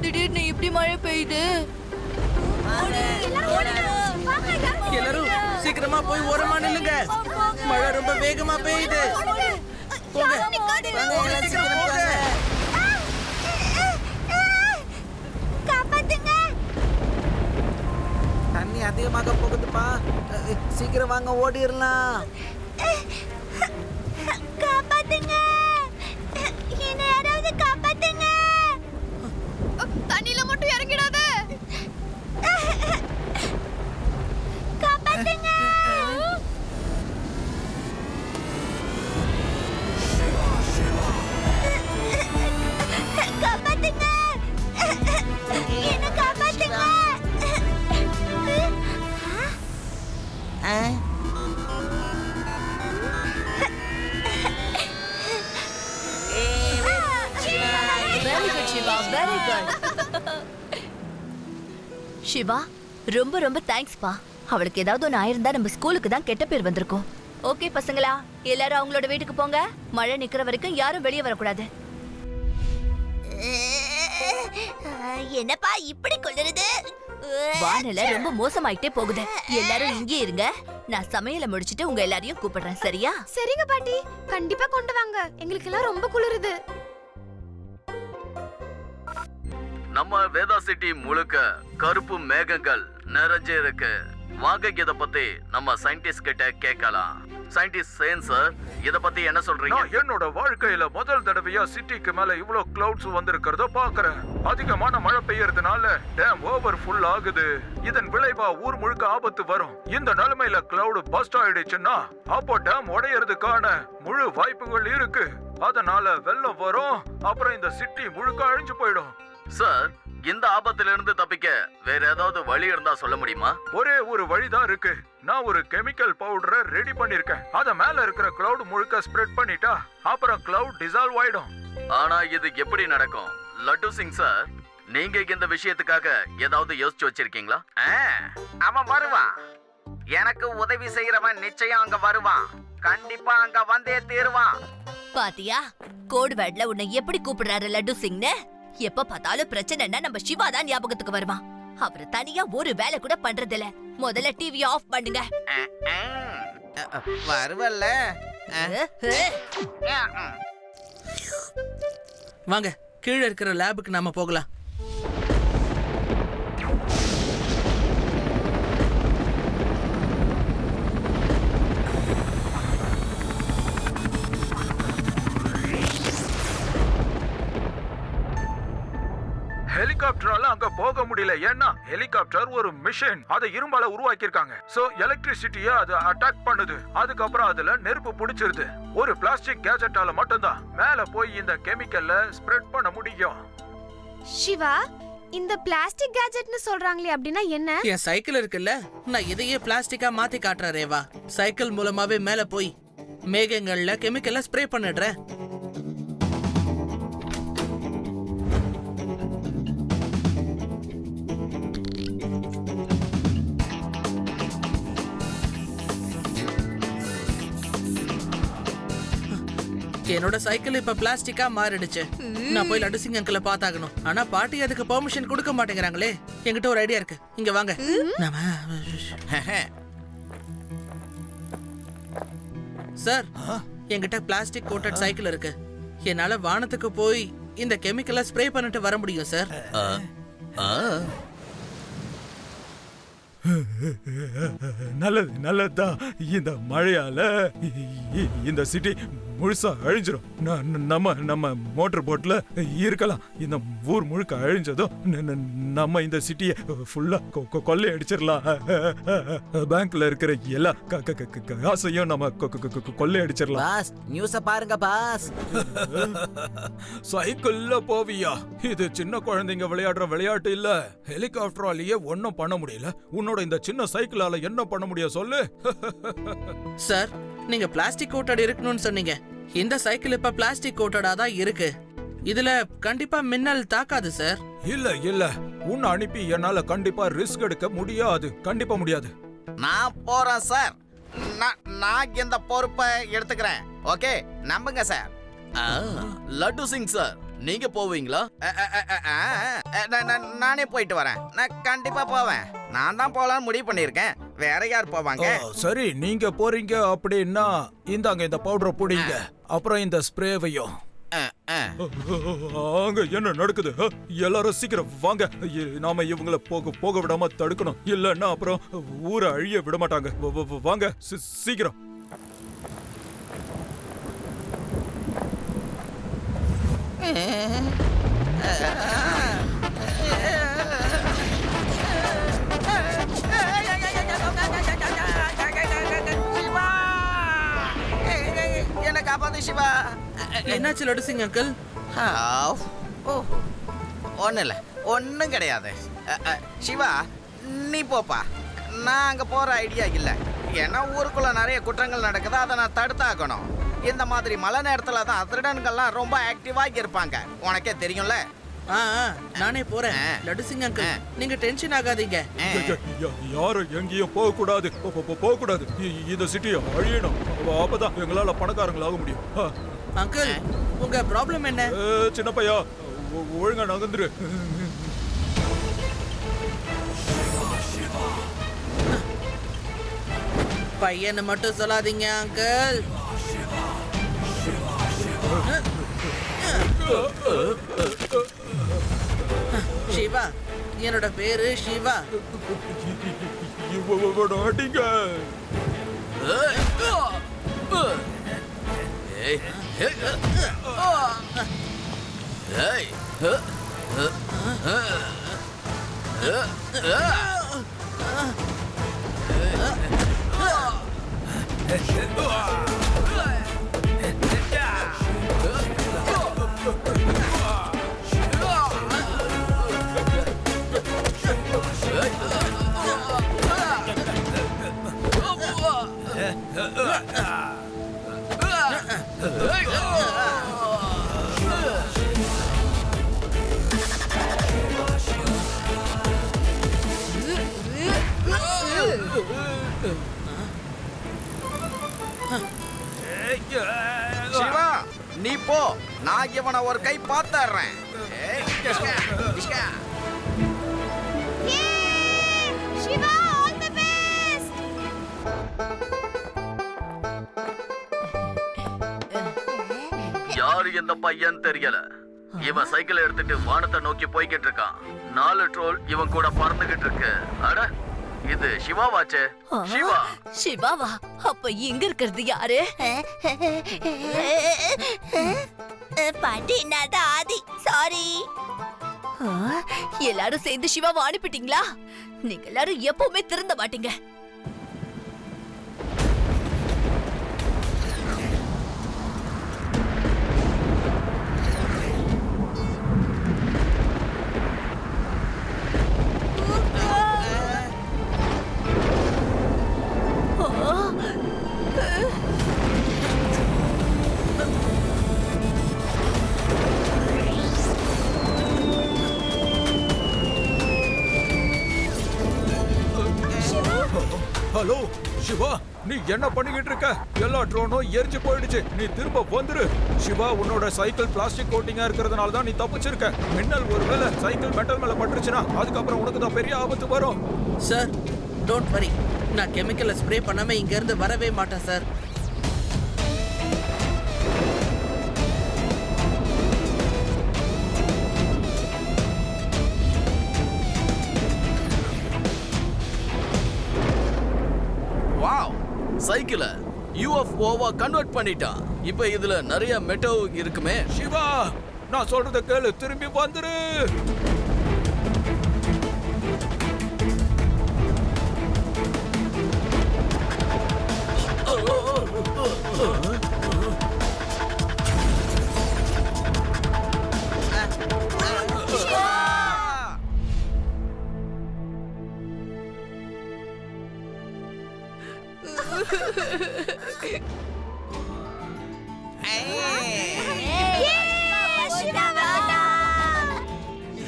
திடீர்னு இப்படி மழை பெய்யுது? எல்லாரும் சீக்கிரமா போய் ஓரமா நில்லுங்க. மழை ரொம்ப வேகமா பெய்யுது. போங்க, எல்லாரும் சீக்கிரம் போங்க. தண்ணி அதிகமாக போகுதுப்பா. சீக்கிரம் வாங்க, ஓடிடலாம். காப்பாத்துங்க, என்ன யாராவது காப்பாத்துங்க. தண்ணியில மட்டும் இறங்கிடாத. காப்பாத்துங்க. காப்பாத்துங்க, என்ன காப்பாத்துங்க. Very good, Shiva. Very good. Siva, ரொம்ப ரொம்ப தேங்க்ஸ் பா. அவளுக்கு ஏதாவது ஒன்று ஆயிருந்தா நம்ம ஸ்கூலுக்கு தான் கெட்ட பேர் வந்திருக்கும். ஓகே பசங்களா, எல்லாரும் அவங்களோட வீட்டுக்கு போங்க. மழை நிக்கிற வரைக்கும் யாரும் வெளியே வரக்கூடாது. என்னப்பா இப்படி கொள்ளுறது? வானிலை ரொம்ப மோசமாயிட்டே போகுது. எல்லாரும் இங்கே இருங்க. நான் சமையலை முடிச்சிட்டு உங்க எல்லாரையும் கூப்பிடுறேன், சரியா? சரிங்க பாட்டி, கண்டிப்பா கொண்டு வாங்க. எங்களுக்கு எல்லாம் ரொம்ப குளிருது. நம்ம வேதா சிட்டி முழுக்க கருப்பு மேகங்கள் நிறைஞ்சு இருக்கு. வாங்க இத பத்தி நம்ம சயின்டிஸ்ட் கிட்ட கேட்கலாம். சயின்டிஸ்ட் சேன் சார், இத பத்தி என்ன சொல்றீங்க? நான் என்னோட வாழ்க்கையில முதல் தடவையா சிட்டிக்கு மேல இவ்ளோ கிளவுட்ஸ் வந்திருக்கிறத பாக்குறேன். அதிகமான மழை பெய்யறதுனால டேம் ஓவர் ஃபுல் ஆகுது. இதன் விளைவா ஊர் முழுக்க ஆபத்து வரும். இந்த நிலைமையில கிளவுட் பஸ்ட் ஆயிடுச்சுன்னா அப்போ டேம் உடையறதுக்கான முழு வாய்ப்புகள் இருக்கு. அதனால வெள்ளம் வரும், அப்புறம் இந்த சிட்டி முழுக்க அழிஞ்சு போயிடும். சார், இந்த ஆபத்துல இருந்து தப்பிக்க வேற ஏதாவது வழி இருந்தா சொல்ல முடியுமா? ஒரே ஒரு வழிதான் இருக்கு. நான் ஒரு கெமிக்கல் பவுடரை ரெடி பண்ணிருக்கேன். அத மேல இருக்கிற கிளவுட் முழுக்க ஸ்ப்ரெட் பண்ணிட்டா அப்புறம் கிளவுட் டிசால்வ் ஆயிடும். ஆனா இது எப்படி நடக்கும்? லட்டு சிங் சார், நீங்க இந்த விஷயத்துக்காக ஏதாவது யோசிச்சு வச்சிருக்கீங்களா? அவன் வருவான். எனக்கு உதவி செய்யறவன் நிச்சயம் அங்க வருவான். கண்டிப்பா அங்க வந்தே தீருவான். பாத்தியா, கோட் வேர்ட்ல உன்னை எப்படி கூப்பிடுறாரு லட்டு சிங்னு? எப்ப பார்த்தாலும் பிரச்சனைன்னா நம்ம சிவா தான் ஞாபகத்துக்கு வருவான். அவரு தனியா ஒரு வேலை கூட பண்றதில்ல. முதல்ல டிவி ஆஃப் பண்ணுங்க. வருவல்ல. வாங்க, கீழே இருக்கிற லேபுக்கு நாம போகலாம். ஹெலிகாப்டரால அங்க போக முடியல. ஏன்னா ஹெலிகாப்டர் ஒரு மிஷின். அதை இரும்பால உருவாக்கி இருக்காங்க. சோ எலக்ட்ரிசிட்டிய அது அட்டாக் பண்ணுது. அதுக்கப்புறம் அதுல நெருப்பு பிடிச்சிருது. ஒரு பிளாஸ்டிக் கேஜெட்டால மட்டும்தான் மேல போய் இந்த கெமிக்கல்ல ஸ்ப்ரெட் பண்ண முடியும். சிவா, இந்த பிளாஸ்டிக் கேஜெட்னு சொல்றாங்களே, அப்படின்னா என்ன? என் சைக்கிள் இருக்குல்ல, நான் இதையே பிளாஸ்டிக்கா மாத்தி காட்டுறேன் ரேவா. சைக்கிள் மூலமாவே மேல போய் மேகங்கள்ல கெமிக்கலை ஸ்ப்ரே பண்ணிடுறேன். என்னோட சைக்கிள் இப்ப பிளாஸ்டிக்கா மாறிடுச்சு. நான் போய் லட்டு சிங் அங்கிளை பார்த்தாகணும். ஆனா பாட்டி அதுக்கு பெர்மிஷன் கொடுக்க மாட்டேங்கிறாங்களே. என்கிட்ட ஒரு ஐடியா இருக்கு. இங்க வாங்க. சார், என்கிட்ட பிளாஸ்டிக் கோட்டட் சைக்கிள் இருக்கு. என்னால வானத்துக்கு போய் இந்த கெமிக்கலை ஸ்ப்ரே பண்ணிட்டு வர முடியும் சார். நல்லது, நல்லதுதான். இந்த மழையால இந்த சிட்டி முழுசா அழிஞ்சிரும். நம்ம மோட்டர் போட்ல இருக்கலாம். இந்த ஊர் முழுக்க அழிஞ்சதும் நம்ம இந்த சிட்டியை ஃபுல்லா கொள்ளை அடிச்சிடலாம். பேங்க்ல இருக்கிற எல்லா காசையும் நம்ம கொள்ளை அடிச்சிடலாம். பாஸ், நியூஸ பாருங்க பாஸ். சைக்கிள்ல போவியா? இது சின்ன குழந்தைங்க விளையாடுற விளையாட்டு இல்ல. ஹெலிகாப்டராலேயே ஒன்னும் பண்ண முடியல. உன்னோட இந்த சின்ன சைக்கிளால என்ன பண்ண முடியும் சொல்லு? சார், நீங்க பிளாஸ்டிக் கோட்டட் இருக்கணும்னு சொன்னீங்க. இந்த சைக்கிள் இப்ப பிளாஸ்டிக் கோட்டடா தான் இருக்கு. இதுல கண்டிப்பா மின்னல் தாக்காது சார். இல்ல, உன்னை அனுப்பி என்னால கண்டிப்பா ரிஸ்க் எடுக்க முடியாது. கண்டிப்பா முடியாது. நான் போறேன் சார். நான் இந்த பொறுப்பை எடுத்துக்கிறேன். ஓகே, நம்புங்க சார். லட்டு சிங் சார், நீங்க போவீங்களா? நானே போயிட்டு வரேன். நான் கண்டிப்பா போவேன். நான் தான் போலான்னு முடிவு பண்ணிருக்கேன். வேற யார் போவாங்க? சரி, நீங்க போறீங்க அப்படின்னா இந்தாங்க இந்த பவுடரை புடிங்க. அப்புறம் இந்த ஸ்ப்ரேவையும். அங்க என்ன நடக்குது? எல்லாரும் சீக்கிரம் வாங்க. நாம இவங்கள போக விடாம தடுக்கணும். இல்லன்னா அப்புறம் ஊரை அழிய விட மாட்டாங்க. வாங்க சீக்கிரம். என்ன காப்பாத்து சிவா. என்னாச்சு லட்டு சிங் அங்கிள்? ஒன்னும் இல்ல, ஒன்னும் கிடையாது. சிவா, நீ போப்பா. நான் அங்க போற ஐடியா இல்ல. ஏன்னா ஊருக்குள்ள நிறைய குற்றங்கள் நடக்குது, அதை நான் தடுத்தாக்கணும். இந்த மாதிரி மழை நேரத்துல தான் திருடன்கள்லாம் ரொம்ப ஆக்டிவா இருப்பாங்க. உனக்கே தெரியும்ல. நானே போறேன். லட்டு சிங் அங்கிள், நீங்க டென்ஷன் ஆகாதீங்க. யாரும் எங்கேயும் போக கூடாது. போக கூடாது. இந்த சிட்டியை அழியணும். அப்பதான் எங்களால பணக்காரங்களாக முடியும். அங்கிள், உங்க ப்ராப்ளம் என்ன? சின்ன பையா, ஒழுங்கா நகர்ந்துரு. பையனை மட்டும் சொல்லாதீங்க அங்கிள். சிவா, என்னோட பேரு சிவா. அடிங்க. சிவா, நீ போ. நான் இவனை ஒரு கை பார்த்தறேன். Siva, all the best. யாரு இந்த பையன் தெரியல. இவன் சைக்கிள் எடுத்துட்டு வானத்தை நோக்கி போய்கிட்டு இருக்கான். 4 ட்ரோல் இவன் கூட பறந்துகிட்டு இருக்கு. அட, இது சிவாவாச்சே. சிவா. சிவாவா? அப்ப இங்க இருக்கிறது யாரு? பாட்டி, நான் தான் ஆதி. சாரி. எல்லாரும் சேர்ந்து சிவாவை அனுப்பிட்டீங்களா? நீங்க எல்லாரும் எப்பவுமே திருந்த மாட்டீங்க. ஹலோ சிவா, நீ என்ன பண்ணிக்கிட்டு இருக்க? எல்லா ட்ரோனும் எரிஞ்சு போயிடுச்சு. நீ திரும்ப வந்துரு. சிவா, உன்னோட சைக்கிள் பிளாஸ்டிக் கோட்டிங்கா இருக்கிறதுனால தான் நீ தப்பிச்சிருக்க. மின்னல் ஒருவேளை சைக்கிள் மெட்டல் மேல பட்டுருச்சுன்னா அதுக்கப்புறம் உனக்கு தான் பெரிய ஆபத்து வரும். Sir, don't worry. நான் கெமிக்கலை ஸ்ப்ரே பண்ணாம இங்க இருந்து வரவே மாட்டேன் சார். வாவ், சைக்கிளை UFO-வா கன்வெர்ட் பண்ணிட்டான். இப்ப இதுல நிறைய மெட்டோ இருக்குமே. சிவா, நான் சொல்றத கேளு. திரும்பி வந்துரு.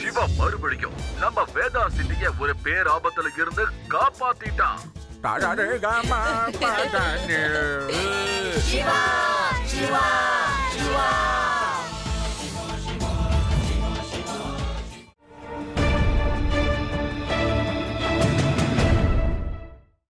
சிவா மறுபடியும் நம்ம வேதா சிட்டிய ஒரு பேராபத்துல இருந்து காப்பாத்திட்டான். சிவா, சிவா, சிவா.